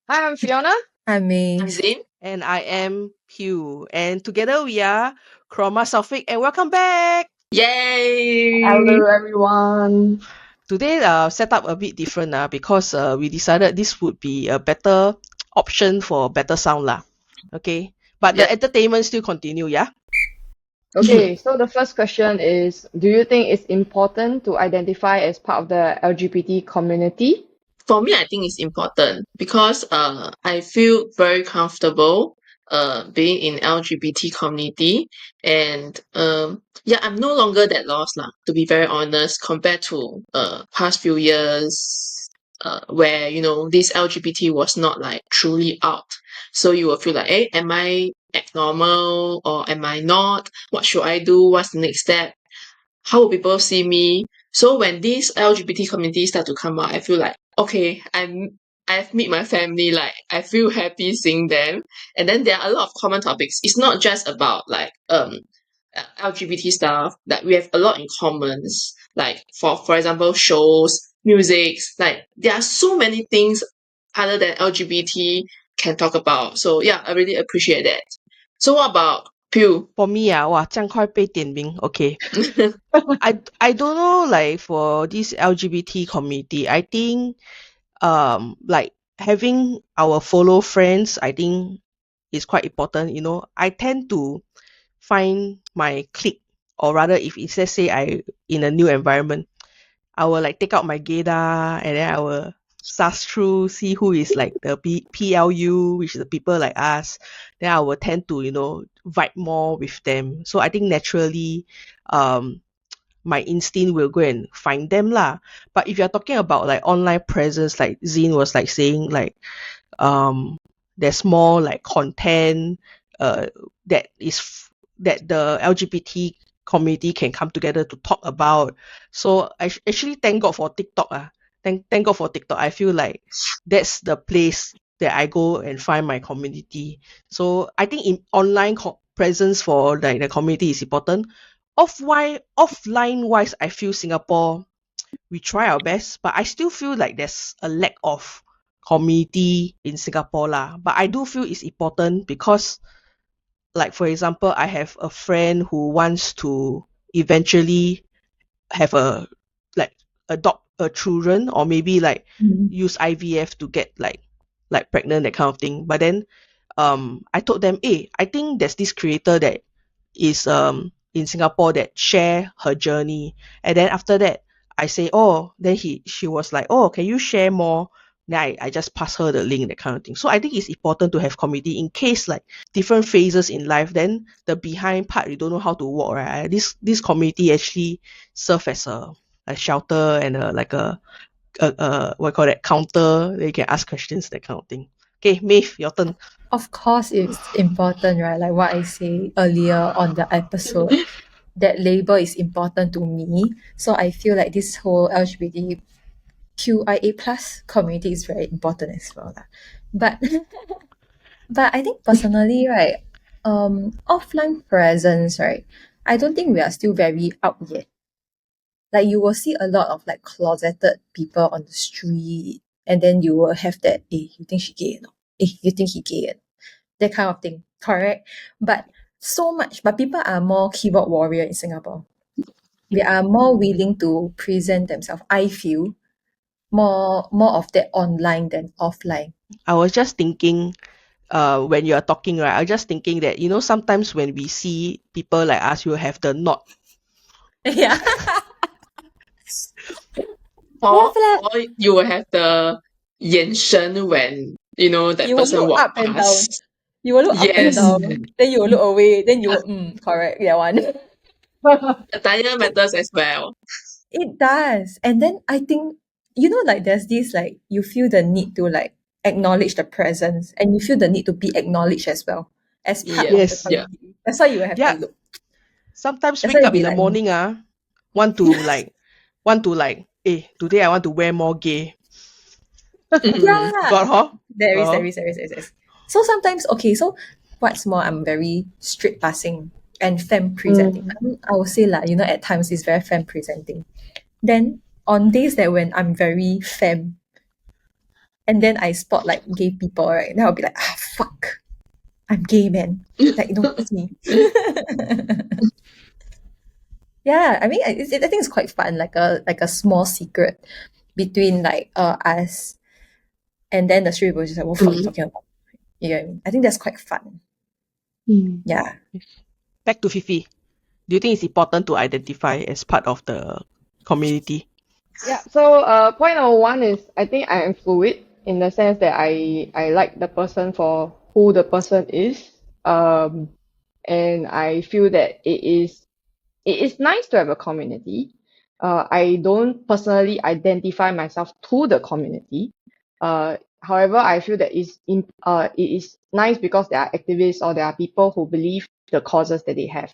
Hi, I'm Fiona. I'm I'm Maeve. Zean. And I am Hugh. And together we are Chroma Sapphic, and welcome back. Yay! Hello, everyone. Today set up a bit different because we decided this would be a better option for better sound lah. Okay. But the Yep. entertainment still continue, yeah? Okay, so the first question is, do you think it's important to identify as part of the LGBT community? For me, I think it's important because I feel very comfortable being in LGBT community, and yeah, I'm no longer that lost lah, to be very honest, compared to past few years where this LGBT was not like truly out. So you will feel like, hey, am I abnormal or am I not? What should I do? What's the next step? How will people see me? So when these LGBT communities start to come out, I feel like, okay, I've met my family, like I feel happy seeing them. And then there are a lot of common topics. It's not just about like LGBT stuff, that we have a lot in commons. Like for example, shows, music, like there are so many things other than LGBT can talk about. So yeah, I really appreciate that. So what about Pew? For me, 这样快被点名. Okay. I don't know, like for this LGBT community, I think like having our follow friends, I think is quite important. I tend to find my clique, or rather if it's, let's say, I in a new environment, I will like take out my gaydar and then I will suss through, see who is like the PLU, which is the people like us. Then I will tend to vibe more with them. So I think naturally um my instinct will go and find them lah. But if you're talking about like online presence, like Zean was like saying, like there's more like content uh that that the LGBT community can come together to talk about. So I actually thank God for TikTok. Thank God for TikTok. I feel like that's the place that I go and find my community. So I think in online presence for like the community is important. Offline wise, I feel Singapore, we try our best, but I still feel like there's a lack of community in Singapore lah. But I do feel it's important because, like for example, I have a friend who wants to eventually have a like adopt a children, or maybe like use IVF to get like pregnant, that kind of thing. But then I told them, hey, I think there's this creator that is in Singapore that share her journey. And then after that I say, oh, then she was like, oh, can you share more? Then I just pass her the link, that kind of thing. So I think it's important to have community in case like different phases in life, then the behind part you don't know how to walk, right? This community actually serve as a shelter and like a what you call that, counter that you can ask questions, that kind of thing. Okay, Maeve, your turn. Of course, it's important, right? Like what I say earlier on the episode, that label is important to me. So I feel like this whole LGBTQIA plus community is very important as well. But but I think personally, right, offline presence, right, I don't think we are still very out yet. Like you will see a lot of like closeted people on the street, and then you will have that, you think she gay or not? You think he gay or not? That kind of thing, correct? But people are more keyboard warrior in Singapore. They are more willing to present themselves. I feel more of that online than offline. I was just thinking, when you are talking, right? I was just thinking that sometimes when we see people like us, you have the not. Yeah. Or you will have the 眼神 when that You will person look walk up and down. past. You will look up and Yes, down. Then you will look away. Then you will, correct, yeah, one. attire matters as well. It does. And then I think, like there's this, like, you feel the need to like acknowledge the presence, and you feel the need to be acknowledged as well as part of the Yes. Yeah. community. That's why you will have Yeah. to look. Sometimes That's wake why up you'll be in the like, morning, want to like, today I want to wear more gay. yeah. Got huh? There is. So sometimes, okay, so what's more, I'm very street passing and femme presenting. I will say like, at times it's very femme presenting. Then on days that when I'm very femme, and then I spot like gay people, right? Then I'll be like, ah, fuck, I'm gay, man. Like, notice me. Yeah, I mean, I think it's quite fun, like a small secret between like us, and then the street people is just like, what the fuck are you talking about? You know what I mean? I think that's quite fun. Yeah. Back to Fifi. Do you think it's important to identify as part of the community? Yeah, so point number one is I think I am fluid in the sense that I like the person for who the person is. And I feel that it is nice to have a community. I don't personally identify myself to the community. However, I feel that it is nice because there are activists or there are people who believe the causes that they have.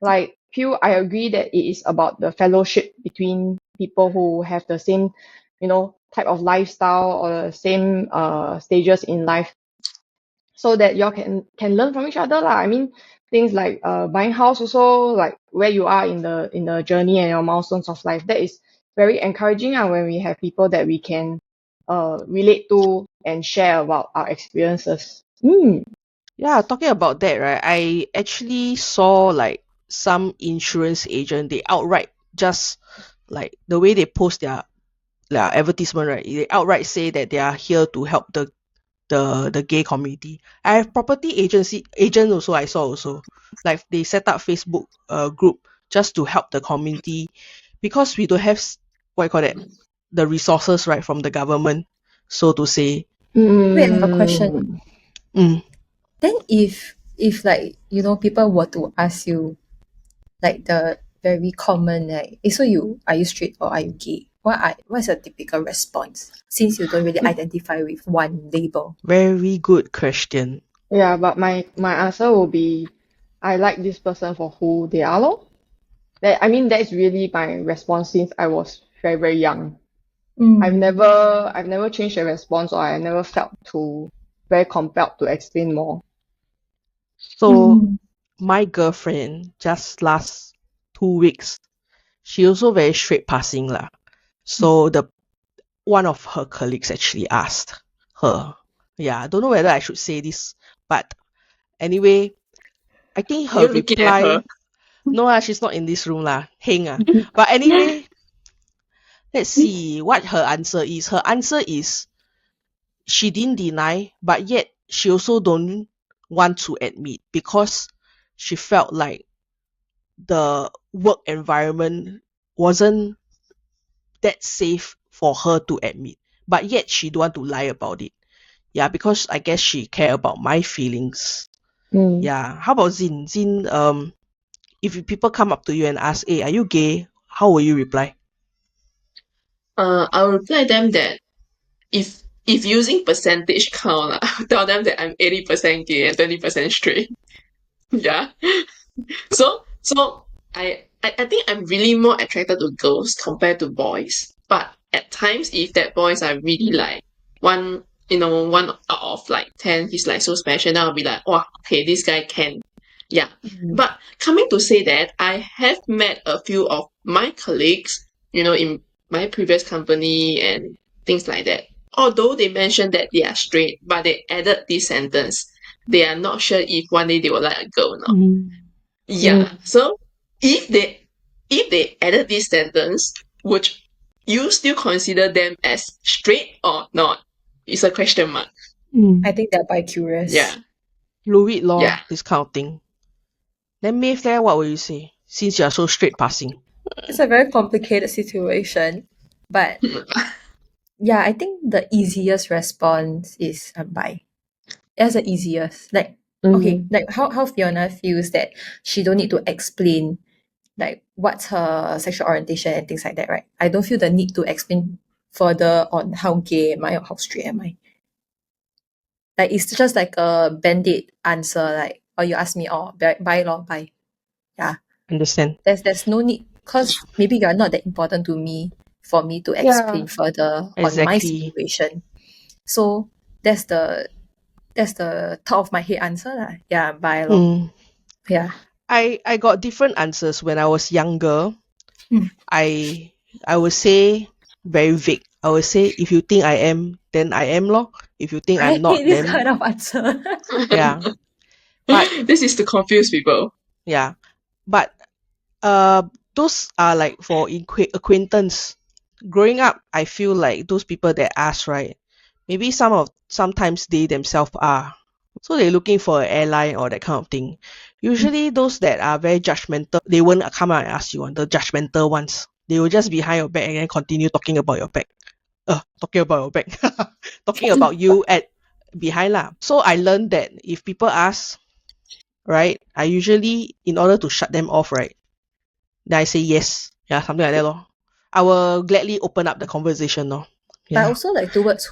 Like Pew, I agree that it is about the fellowship between people who have the same, type of lifestyle or the same stages in life, so that y'all can learn from each other lah. I mean, things like buying house also, like where you are in the journey and your milestones of life. That is very encouraging when we have people that we can relate to and share about our experiences. Yeah, talking about that, right? I actually saw like some insurance agent, they outright just like the way they post their advertisement, right? They outright say that they are here to help the gay community. I have property agent also, I saw also. Like they set up Facebook group just to help the community because we don't have what you call that, the resources, right, from the government, so to say. Wait, I have a question. Mm. Then if like, people were to ask you like the very common, like, so are you straight or are you gay? What's a typical response, since you don't really identify with one label? Very good question. Yeah, but my answer will be, I like this person for who they are, lor. That's really my response since I was very, very young. I've never changed a response, or I never felt very compelled to explain more. So my girlfriend just last 2 weeks, she also very straight passing lah. So one of her colleagues actually asked her. Yeah, I don't know whether I should say this, but anyway, I think her You're looking at her. reply. No lah, she's not in this room lah. Heng ah. But anyway, let's see what her answer is. Her answer is she didn't deny, but yet she also don't want to admit because she felt like the work environment wasn't that safe for her to admit. But yet she don't want to lie about it. Yeah, because I guess she care about my feelings. Yeah. How about Zean? Zean, if people come up to you and ask, hey, are you gay? How will you reply? I'll reply them that if using percentage count, I'll tell them that I'm 80% gay and 20% straight. Yeah. So I think I'm really more attracted to girls compared to boys. But at times, if that boys are really like one out of like 10, he's like so special, then I'll be like, oh, okay, this guy can. Yeah. But coming to say that, I have met a few of my colleagues, in my previous company and things like that. Although they mentioned that they are straight, but they added this sentence. They are not sure if one day they will like a girl or not. Yeah. So if they added this sentence, would you still consider them as straight or not? It's a question mark. I think they're bi-curious. Yeah. Fluid law, Yeah. this kind of thing. Then Maeve there, what will you say? Since you are so straight passing. It's a very complicated situation, but yeah, I think the easiest response is bi. That's the easiest. Like, okay, like how Fiona feels that she don't need to explain like what's her sexual orientation and things like that, right? I don't feel the need to explain further on how gay am I or how straight am I. Like, it's just like a band-aid answer, like, or you ask me, bi. Yeah. Understand. There's no need, because maybe you're not that important to me for me to explain further on my Exactly. situation. So that's the top of my head answer lah. Yeah, bi lor. Yeah. I got different answers when I was younger. I would say very vague I would say if you think I am, then I am lor. If you think I I'm not, hate this then kind of answer. yeah. But This is to confuse people. yeah. But uh those are like for acquaintance. Growing up, I feel like those people that ask, right? Maybe sometimes they themselves are. So they're looking for an ally or that kind of thing. Usually those that are very judgmental, they won't come out and ask you, the judgmental ones. They will just behind your back and then continue talking about your back. Talking about your back. Talking about you at behind lah. So I learned that if people ask, right, I usually, in order to shut them off, right, then I say yes. Yeah, something like that lor. I will gladly open up the conversation lor. But Yeah. also like towards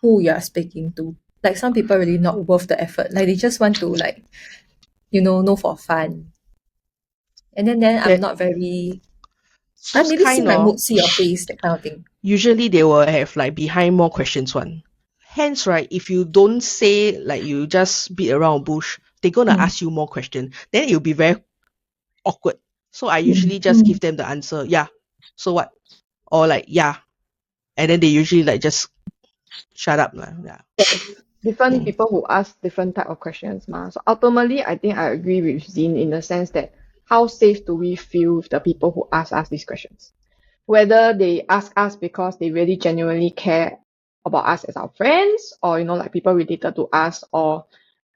who you are speaking to. Like some people really not worth the effort. Like they just want to like, know for fun. And then I'm That- not very Those maybe see kind my of, mood, see your face, that kind of thing. usually they will have like behind more questions one. Hence, right, if you don't say, like, you just beat around bush, they're gonna ask you more questions. Then it'll be very awkward. So I usually just give them the answer, yeah. So what? Or like, yeah. And then they usually like just shut up lah. Yeah. Different people who ask different type of questions ma. So ultimately, I think I agree with Zean in the sense that how safe do we feel with the people who ask us these questions? Whether they ask us because they really genuinely care about us as our friends, or like people related to us, or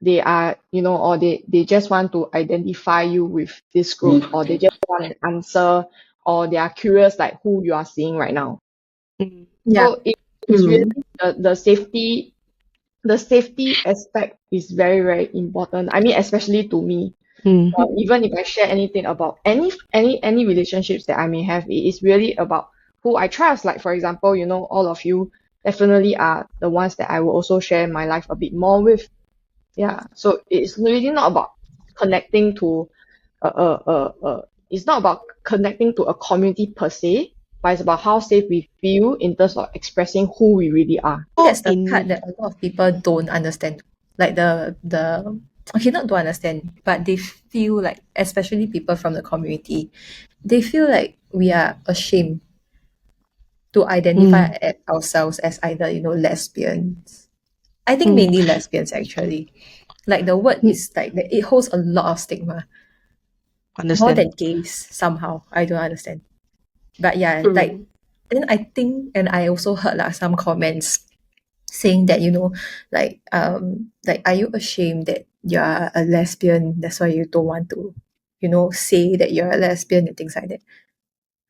they are, or they just want to identify you with this group, or they just want an answer, or they are curious like who you are seeing right now. Mm. Yeah. So it's really the safety aspect is very, very important. I mean, especially to me. Mm. Even if I share anything about any relationships that I may have, it is really about who I trust. Like for example, all of you definitely are the ones that I will also share my life a bit more with. Yeah. So it's really not about connecting to it's not about connecting to a community per se, but it's about how safe we feel in terms of expressing who we really are. That's the In part that a lot of people don't understand. Like the okay, not don't understand, but they feel like, especially people from the community, they feel like we are ashamed to identify ourselves as either, lesbians. I think mainly lesbians actually. Like the word is like it holds a lot of stigma. More understand. than gays somehow. I don't understand. But yeah, like Mm. then I think, and I also heard like some comments saying that, like are you ashamed that you're a lesbian? That's why you don't want to, say that you're a lesbian and things like that.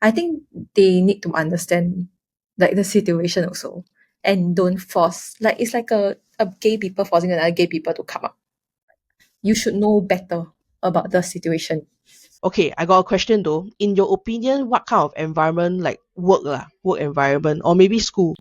I think they need to understand like the situation also, and don't force, like it's like a gay people forcing another gay people to come up. You should know better about the situation. Okay, I got a question though. In your opinion, what kind of environment, like work environment, or maybe school,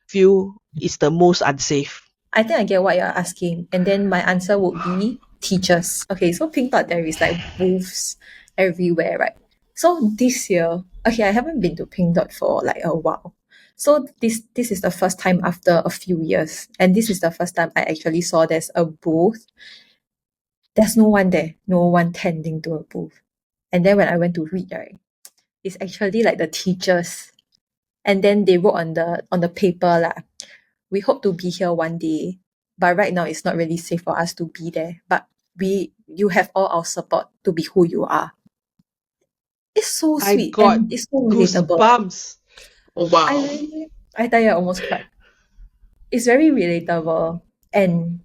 feel is the most unsafe? I think I get what you're asking. And then my answer would be teachers. Okay, so Pink Dot, there is like booths everywhere, right? So this year, okay, I haven't been to Pink Dot for like a while. So this is the first time after a few years. And this is the first time I actually saw there's a booth. There's no one there, no one tending to a booth. And then when I went to read, right, it's actually like the teachers. And then they wrote on the paper lah, we hope to be here one day, but right now it's not really safe for us to be there. But you have all our support to be who you are. It's so I sweet got and it's so relatable. goosebumps. Oh, wow. I tell you, I almost cried. It's very relatable and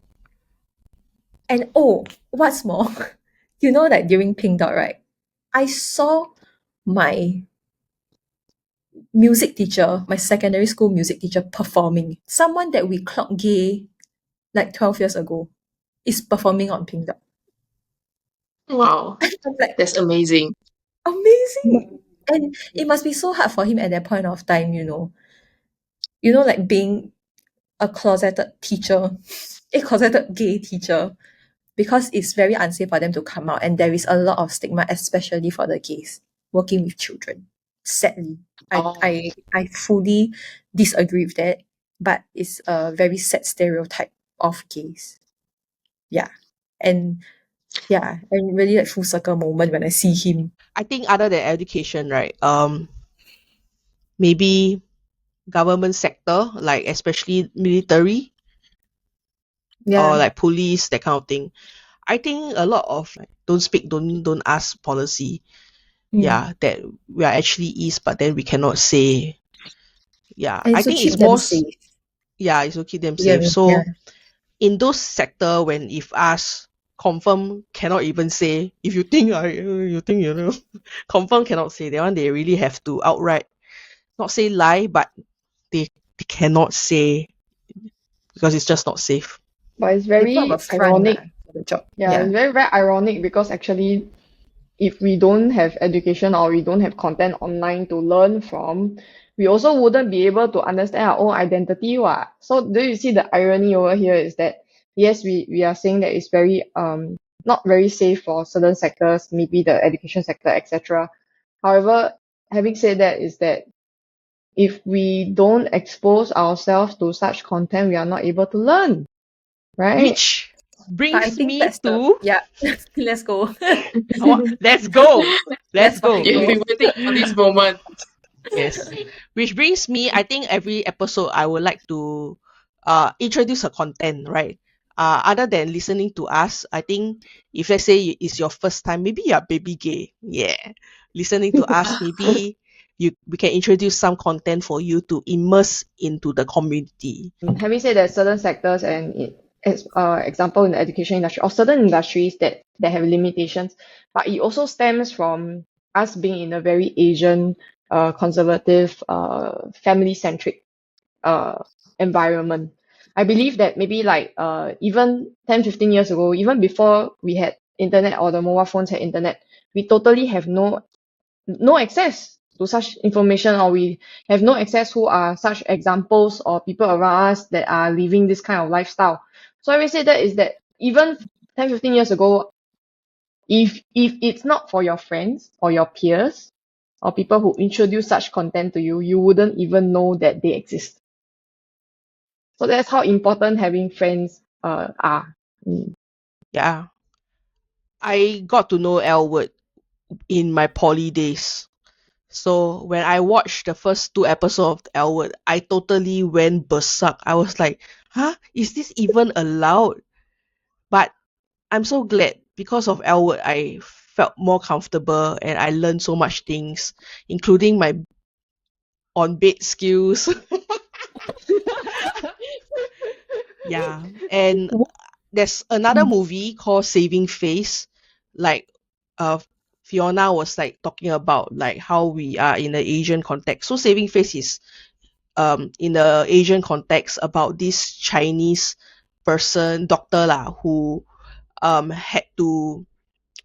oh, what's more, that during Pink Dot, right, I saw my music teacher, my secondary school music teacher performing. Someone that we clocked gay like 12 years ago is performing on Pink Dot. Wow. I'm like, That's amazing. amazing. And it must be so hard for him at that point of time, like being a closeted teacher, a closeted gay teacher, because it's very unsafe for them to come out. And there is a lot of stigma, especially for the gays working with children. Sadly, I fully disagree with that, but it's a very sad stereotype of gays. Yeah. And yeah, and really like full circle moment when I see him. I think other than education, right? Maybe government sector, like especially military or Yeah. like police, that kind of thing. I think a lot of like don't speak, don't ask policy. Yeah, that we are actually is, but then we cannot say. Yeah, And I it's to think keep it's them more. safe. Yeah, it's to keep them You get safe. me? Yeah. So in those sector, when if asked, confirm cannot even say. If you think you think you know, confirm cannot say. That one they really have to outright not say lie, but they cannot say because it's just not safe. But it's They put up a very front ironic. for the job. Yeah, it's very, very ironic because actually, if we don't have education or we don't have content online to learn from, we also wouldn't be able to understand our own identity. What? So do you see the irony over here is that yes, we are saying that it's very not very safe for certain sectors, maybe the education sector, etc. However, having said that is that if we don't expose ourselves to such content, we are not able to learn, right? Which But I brings think me that's to yeah. Let's go. let's go. Let's Let's go. fucking You've go. been waiting for this moment. Yes. Which brings me, I think every episode I would like to introduce a content, right? Other than listening to us, I think if let's say it's your first time, maybe you're baby gay. Yeah. Listening to us, maybe we can introduce some content for you to immerse into the community. Having said that, certain sectors and as example in the education industry or certain industries that have limitations, but it also stems from us being in a very Asian, conservative, family-centric environment. I believe that maybe like even 10, 15 years ago, even before we had internet or the mobile phones had internet, we totally have no access to such information, or we have no access who are such examples or people around us that are living this kind of lifestyle. So I will say that is that even 10, 15 years ago, if it's not for your friends or your peers or people who introduce such content to you, you wouldn't even know that they exist. So that's how important having friends are. Mm. Yeah. I got to know Elwood in my poly days. So when I watched the first two episodes of Elwood, I totally went berserk. I was like, huh? Is this even allowed? But I'm so glad because of Elwood, I felt more comfortable and I learned so much things, including my on bed skills. Yeah. And there's another movie called Saving Face. Like uh Fiona was like talking about like how we are in the Asian context. So Saving Face is in the Asian context about this Chinese person, doctor lah, who had to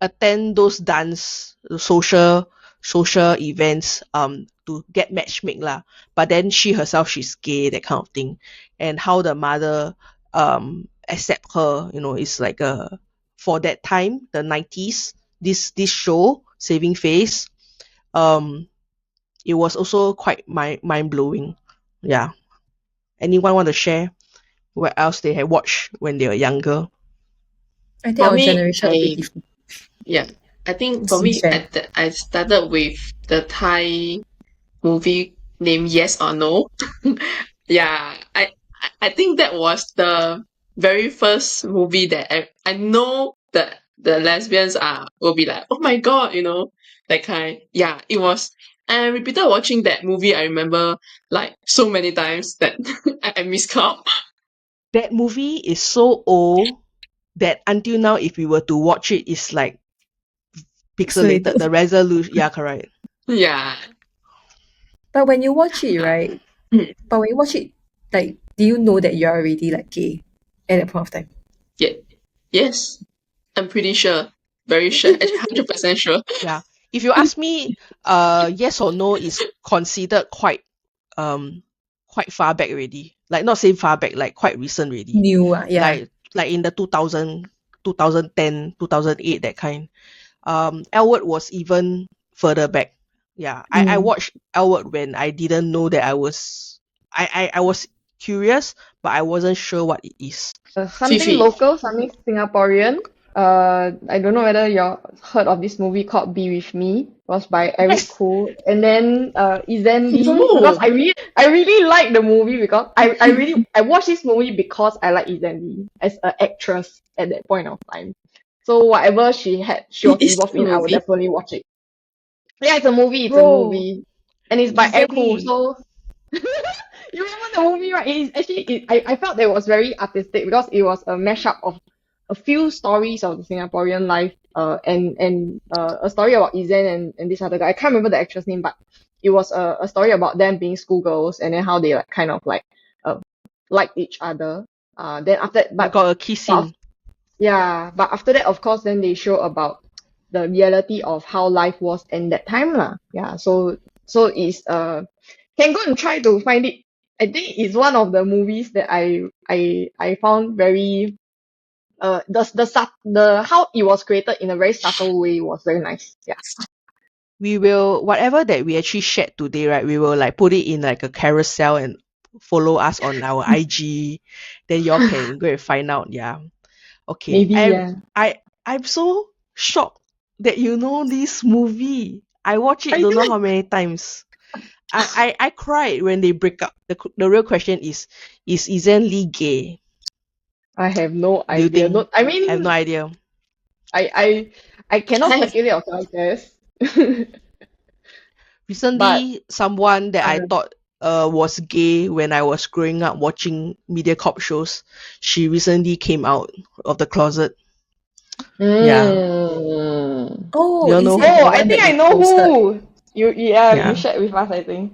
attend those dance social events to get matchmake lah. But then she herself she's gay, that kind of thing. And how the mother accept her, is like a for that time, the 90s, this show, Saving Face, um it was also quite mind blowing. Yeah. Anyone want to share what else they had watched when they were younger? I think For our me, generation will be different. yeah, I think for Seems me, fair. I started with the Thai movie named Yes or No. Yeah, I think that was the very first movie that I know that the lesbians will be like, oh my god, that kind. Yeah, it was. And I repeated watching that movie. I remember like so many times that I missed count. That movie is so old that until now, if we were to watch it, it's like pixelated. The resolution, yeah, correct. Yeah. But when you watch it, right? But when you watch it, like, do you know that you're already like gay at that point of time? Yeah. Yes, I'm pretty sure. Very sure. 100% sure. Yeah. If you ask me, yes or no is considered quite far back already. Like not say far back, like quite recent already. New, yeah. Like in the 2010, 2008, that kind. Elwood was even further back. Yeah. I watched Elwood when I didn't know that I was curious, but I wasn't sure what it is. Something Fifi. local, something Singaporean. I don't know whether you heard of this movie called Be With Me. It was by Eric Yes. Koo. And then Zean Lee, because No. I really like the movie because I watched this movie because I like Zean Lee as an actress at that point of time. So whatever she was Is involved it a in, I would movie? definitely watch it. Yeah, it's a movie. It's a Bro, movie, and it's by Eric Koo. Zenly. So you remember the movie, right? I felt that it was very artistic because it was a mashup of a few stories of the Singaporean life, and a story about Izan and this other guy. I can't remember the actress name, but it was a story about them being schoolgirls and then how they like kind of like liked each other. Then after, I got a kiss but scene. yeah, but after that, of course, then they show about the reality of how life was in that time lah. Yeah, so it's can go and try to find it. I think it's one of the movies that I found very the how it was created in a very subtle way was very nice. Yeah. We will, whatever that we actually shared today, right? We will like put it in like a carousel and follow us on our IG. Then y'all can go and find out. Yeah. Okay. Maybe, yeah. I'm so shocked that you know this movie. I watch it I don't know do. how many times. I cried when they break up. The real question is Izan Lee gay? I have no Do you idea. think? No, I I have no mean, idea. I cannot I have speculate of I guess. But Recently, someone that I uh, thought was gay when I was growing up watching MediaCorp shows, she recently came out of the closet. Yeah. mm. Oh, You all is know it Oh, the I one think that I you know posted? who. You Yeah. shared with us, I think.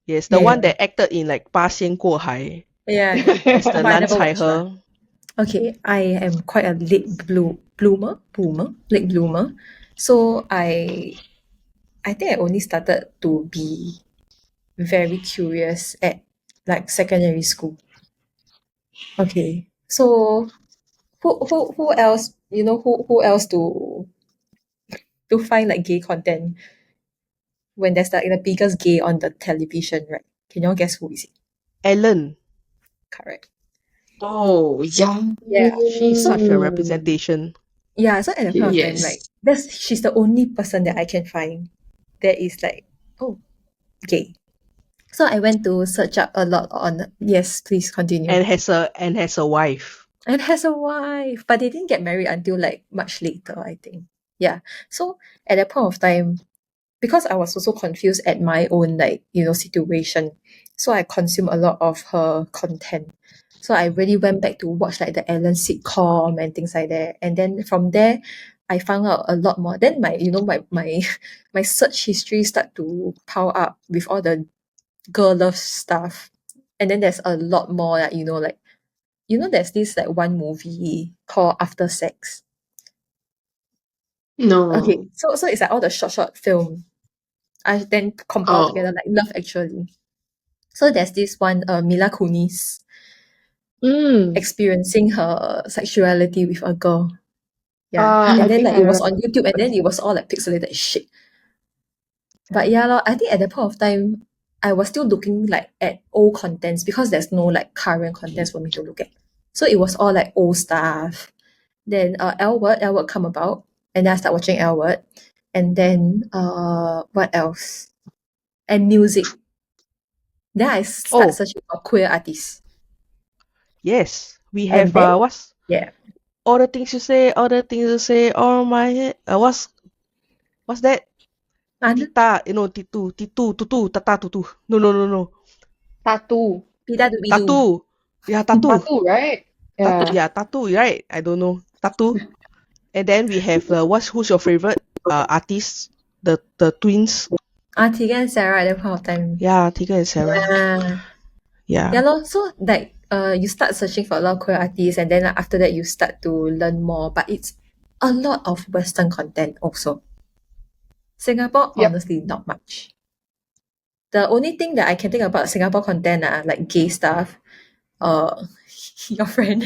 Yes, the Yeah, one that acted in like 八仙过海 yeah. as the But I Lan never Cai watched that. He. Okay, I am quite a late bloomer. So I think I only started to be very curious at like secondary school. Okay, so who else, who else to find like gay content when there's like the biggest gay on the television, right? Can you all guess who is it? Ellen. Correct. Oh, yeah. Yeah. She's So such a Mm. representation. yeah, so at the point of time, like Yes. she's the only person that I can find that is like, oh, gay. So I went to search up a lot on, yes, please continue. And has a wife. And has a wife, but they didn't get married until like much later, I think. Yeah. So at that point of time, because I was also confused at my own like, situation. So I consumed a lot of her content. So I really went back to watch like the Ellen sitcom and things like that. And then from there, I found out a lot more. Then my my search history start to pile up with all the girl love stuff. And then there's a lot more like, there's this like one movie called After Sex. Okay, No. so it's like all the short film. I then compiled Oh. together like Love Actually. So there's this one Mila Kunis Mm. experiencing her sexuality with a girl. Yeah. I And then think like I it was remember. on YouTube and then it was all like pixelated shit. But yeah, lor, I think at that point of time, I was still looking like at old contents because there's no like current contents for me to look at. So it was all like old stuff. Then L Word come about, and then I start watching L Word. And then what else? And music. Then I start Oh, searching for queer artists. yes. We And have then what's yeah. all the things you say, all the things you say, all my head. What's that? And Tita, tutu, tata, tutu. No. Tattoo. Pida Doobie Doo. Tattoo. Yeah, tattoo. Tattoo, right? Tattoo. Yeah. Yeah, tattoo, right? I don't know. Tattoo. And then we have who's your favorite artist? The twins. Tiga and Sarah at that point of time. Yeah, Tika and Sarah. Yeah. Yeah. Yeah, lor. So like you start searching for a lot of queer artists and then after that you start to learn more. But it's a lot of Western content also. Singapore, Yep. honestly, not much. The only thing that I can think about Singapore content like gay stuff, your friend.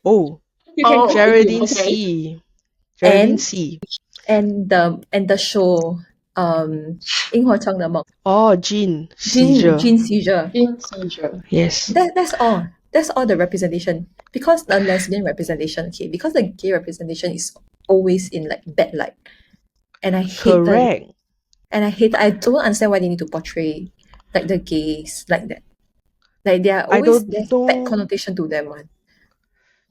Oh, You can Oh, Geraldine okay. C. Geraldine and C. and the show 萤火虫的梦 Oh, Jean Gene Seizure. Gene Seizure. Gene seizure. Yes. That's all. That's all the representation. Because the lesbian representation, okay, because the gay representation is always in like bad light. And I hate it. Correct. And I don't understand why they need to portray like the gays like that. Like they are I always, don't there's bad know. connotation to them one.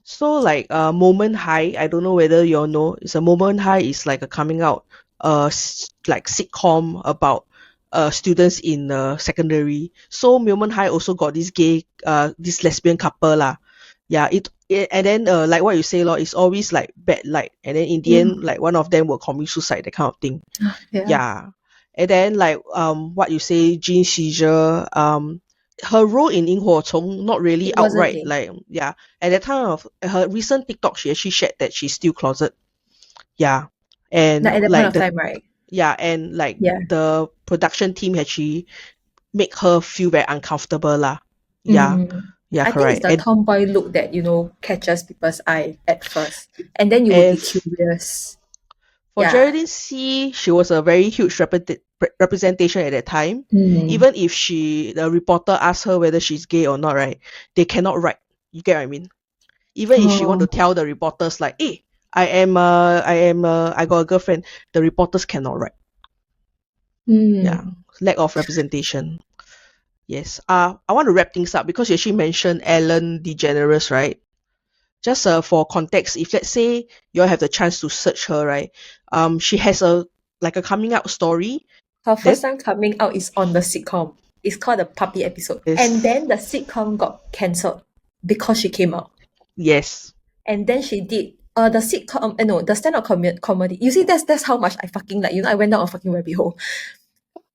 So like Moment High, I don't know whether you all know, it's a Moment High is like a coming out like sitcom about students in secondary. So Moment High also got this this lesbian couple lah. Yeah, and then like what you say lor, it's always like bad light, and then in the end like one of them will commit suicide, that kind of thing. Yeah. Yeah. And then like what you say, Jean Seizure, her role in 萤火虫 not really It wasn't outright gay. like, yeah, at the time of her recent TikTok, she actually shared that she's still closet. Yeah. And Like at that point like of time, right? yeah, and like Yeah. the production team actually make her feel very uncomfortable lah. Yeah. Yeah, I think it's correct. the And tomboy look that, catches people's eye at first. And then you would be as curious. for Yeah. Geraldine C, she was a very huge representation at that time. Even if the reporter asked her whether she's gay or not, right? They cannot write. You get what I mean? Even if she want to tell the reporters like, hey, I got a girlfriend, the reporters cannot write. Yeah. Lack of representation. Yes. I want to wrap things up because you actually mentioned Ellen DeGeneres, right? Just for context, if let's say you all have the chance to search her, right? She has a coming out story. Her first time coming out is on the sitcom. It's called the Puppy episode. Yes. And then the sitcom got cancelled because she came out. Yes. And then she did the sitcom, the stand-up comedy. You see, that's how much I fucking like. I went down a fucking rabbit hole.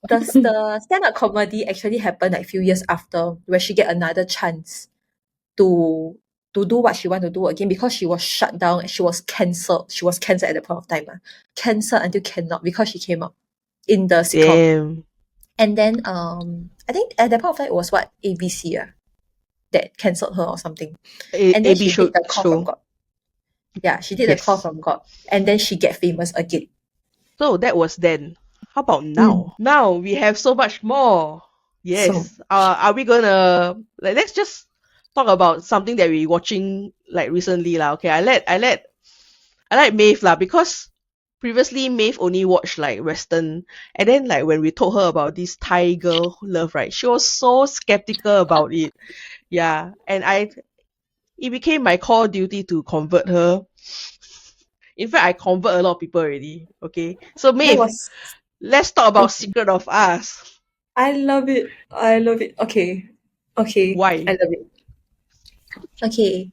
The stand-up comedy actually happened like a few years after, where she get another chance to do what she want to do again, because she was shut down and she was cancelled. She was cancelled at the point of time. Cancelled until cannot, because she came out in the sitcom. Damn. And then I think at that point of time it was what, ABC that cancelled her or something. And then she did the Call from God. Yeah, she did the Call from God. And then she get famous again. So that was then. How about now? Now we have so much more. Yes. Are we gonna let's just talk about something that we're watching like recently lah. Okay, I like Maeve lah, because previously Maeve only watched like Western, and then like when we told her about this Thai girl love, right, she was so skeptical about it. Yeah, and it became my core duty to convert her. In fact, I convert a lot of people already. Okay, so Maeve, let's talk about Secret of Us. I love it. Okay. Why? I love it. Okay.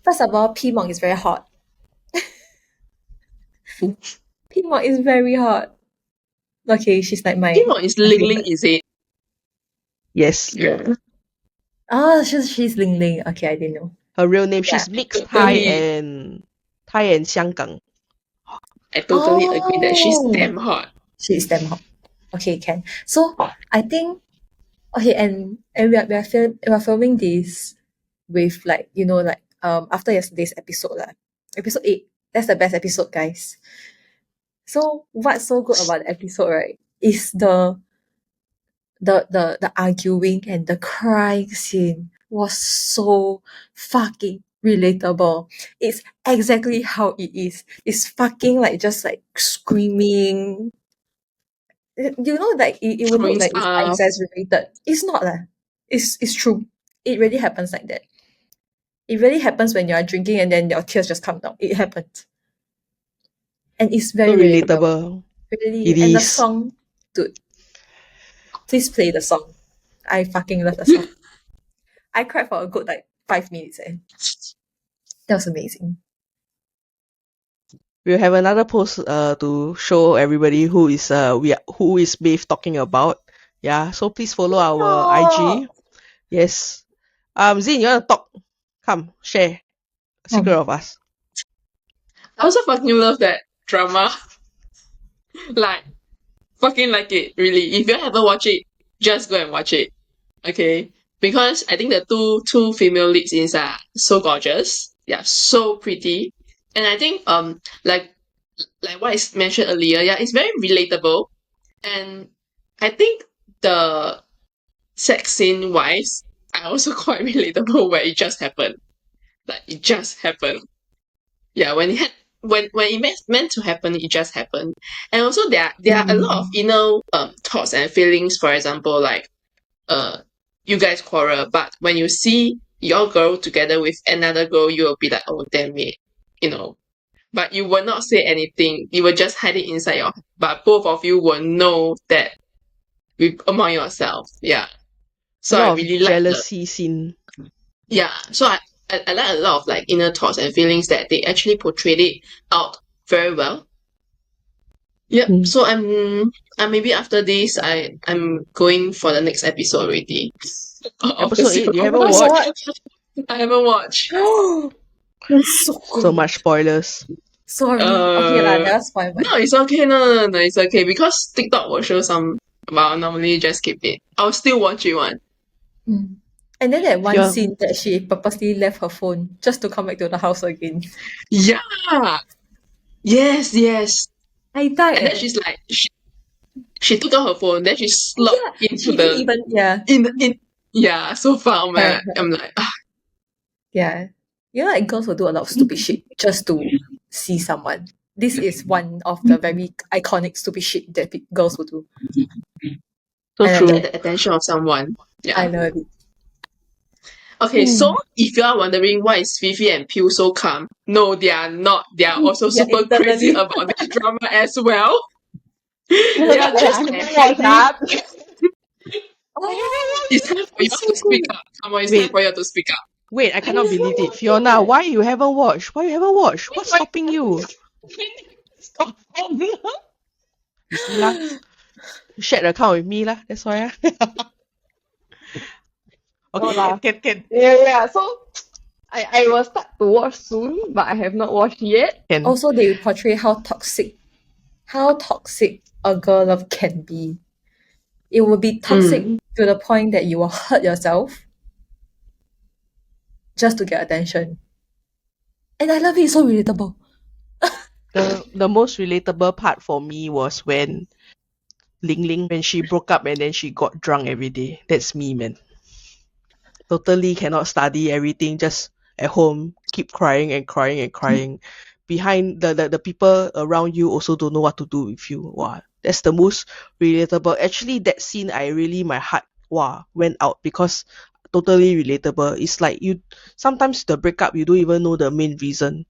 First of all, P-Mok is very hot. P-Mok is very hot. Okay, she's like my... P-Mok is Ling Ling, is it? Yes. Yeah. Oh, she's Ling Ling. Okay, I didn't know. Her real name, she's mixed Thai and Xianggang. I totally agree that she's damn hot. She's damn hot. Okay, can. So I think, okay, and we are filming this with like, after yesterday's episode, episode 8. That's the best episode, guys. So what's so good about the episode, right, is the arguing and the crying scene was so fucking relatable. It's exactly how it is. It's fucking like just like screaming. Like it would look like it's exaggerated. It's not It's true. It really happens like that. It really happens when you are drinking and then your tears just come down. It happens. And it's very so relatable. Really. It and is. The song, dude. Please play the song. I fucking love the song. I cried for a good 5 minutes. That was amazing. We'll have another post to show everybody who is Maeve talking about. Yeah, so please follow our IG. Yes. Zean, you wanna talk? Come, share. Secret of Us. I also fucking love that drama. Fucking like it, really. If you haven't watched it, just go and watch it. Okay? Because I think the two female leads is so gorgeous. Yeah, so pretty. And I think like what I mentioned earlier, yeah, it's very relatable. And I think the sex scene wise, are also quite relatable where it just happened. Like it just happened. Yeah, when it meant to happen, it just happened. And also there are a lot of inner thoughts and feelings. For example, like you guys quarrel, but when you see your girl together with another girl, you will be like, oh damn it, you know. But you will not say anything. You will just hide it inside your. But both of you will know that among yourself. Yeah. A So I lot of really like the jealousy scene. yeah. So I like a lot of like inner thoughts and feelings that they actually portrayed it out very well. Yep. Mm. So I'm maybe after this I'm going for the next episode already. Of the Episode 8, you series. haven't Oh my watched? I haven't watched. god. That's so So good. much spoilers. Sorry. Okay lah, never spoil my. No, it's okay. No, it's okay because TikTok will show some. But I'll normally just skip it. I'll still watch it one. Mm. And then that one Yeah. scene that she purposely left her phone just to come back to the house again. Yeah. Yes. I died. And then she's like, she took out her phone. Then she slopped into she the didn't even in yeah. So far, man. I'm like, yeah. You know, like girls will do a lot of stupid shit just to see someone. This is one of the very iconic stupid shit that girls will do. So And I true. get the attention of someone. Yeah. I love it. Okay, so if you are wondering why is Fifi and Pew so calm, no, they are not. They are also They're super crazy internally- about this drama as well. No, They are but just I as haven't watched happy. that. Oh, It's time for you it's so to speak good. up. Come on, it's Wait. time for you to speak up. Wait, I cannot believe it. Fiona, why you haven't watched? Why you haven't watched? What's stopping you? Stop. You see lah. You shared the account with me lah. That's why. No lah. Okay, can. Yeah. So I will start to watch soon, but I have not watched yet. Can. Also, they portray how toxic a girl love can be. It will be toxic to the point that you will hurt yourself just to get attention. And I love it, it's so relatable. The most relatable part for me was when Ling, when she broke up and then she got drunk every day. That's me, man. Totally cannot study everything, just at home, keep crying and crying and crying. Behind the people around you also don't know what to do with you. Wow, that's the most relatable. Actually, that scene, my heart went out because totally relatable. It's like you sometimes the breakup you don't even know the main reason.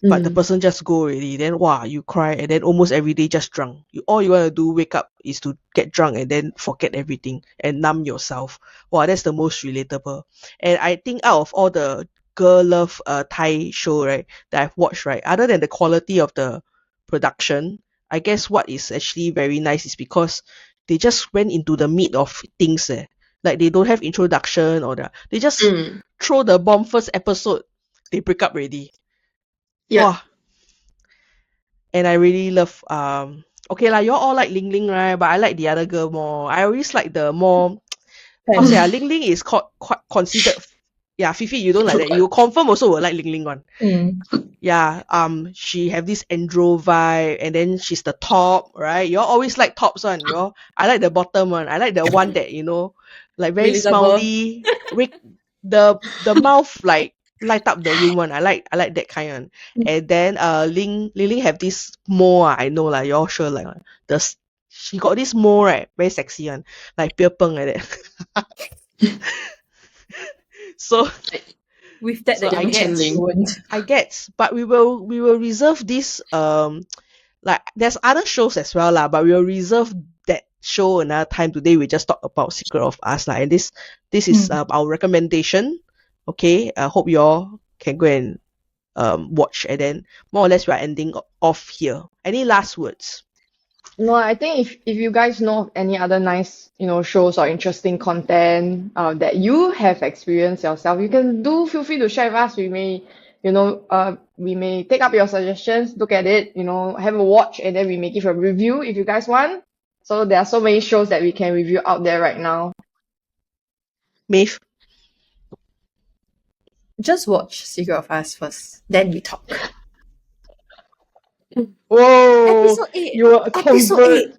But the person just go already, then you cry, and then almost every day just drunk. All you want to do wake up is to get drunk and then forget everything and numb yourself. That's the most relatable. And I think out of all the girl love Thai show, right, that I've watched, right, other than the quality of the production, I guess what is actually very nice is because they just went into the meat of things. Like they don't have introduction they just throw the bomb first episode, they break up already. Yeah. And I really love okay lah, you all like Ling, right? But I like the other girl more. I always like the more how to say Ling is quite considered. Yeah, Fifi, you don't like that. You confirm also will like Ling one. Yeah, she have this andro vibe, and then she's the top, right? You all always like tops one, you know. I like the bottom one. I like the one that, like very Relatable. smiley, the mouth like light up the room one. I like that kind one. And then Ling have this mole, I know lah, you all sure like she got this mole, right? Very sexy one, like beer peng like that. So With that, So the I image get- is ruined. I get, but we will reserve this like there's other shows as well lah, but we will reserve that show another time. Today we just talk about Secret of Us lah, and this is our recommendation. Okay, I hope you all can go and watch, and then more or less we are ending off here. Any last words? No, I think if you guys know of any other nice, shows or interesting content that you have experienced yourself, you can feel free to share with us. We may, we may take up your suggestions, look at it, have a watch, and then we may give a review if you guys want. So there are so many shows that we can review out there right now. Maeve? Just watch Secret of Us first, then we talk. Whoa! Episode 8. You were a Episode convert.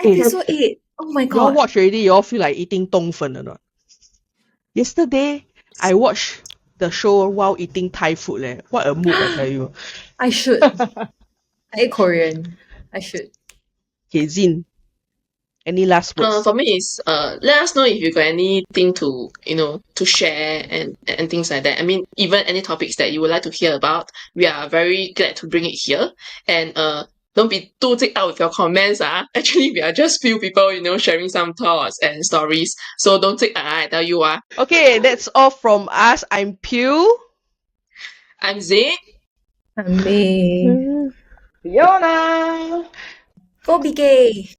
8. Episode 8. Oh my You all god. watch already, you all feel like eating 冬粉 or not? Yesterday, I watched the show while eating Thai food. Leh. What a mood, I tell you. I should. I ate Korean. I should. Okay, Zean, any last words? For me is let us know if you got anything to to share and things like that. I mean, even any topics that you would like to hear about, we are very glad to bring it here. And don't be too take out with your comments. Actually, we are just few people, sharing some thoughts and stories. So don't take I tell you. Okay, that's all from us. I'm Pew. I'm Zane. I'm Maeve. Fiona! Go be gay.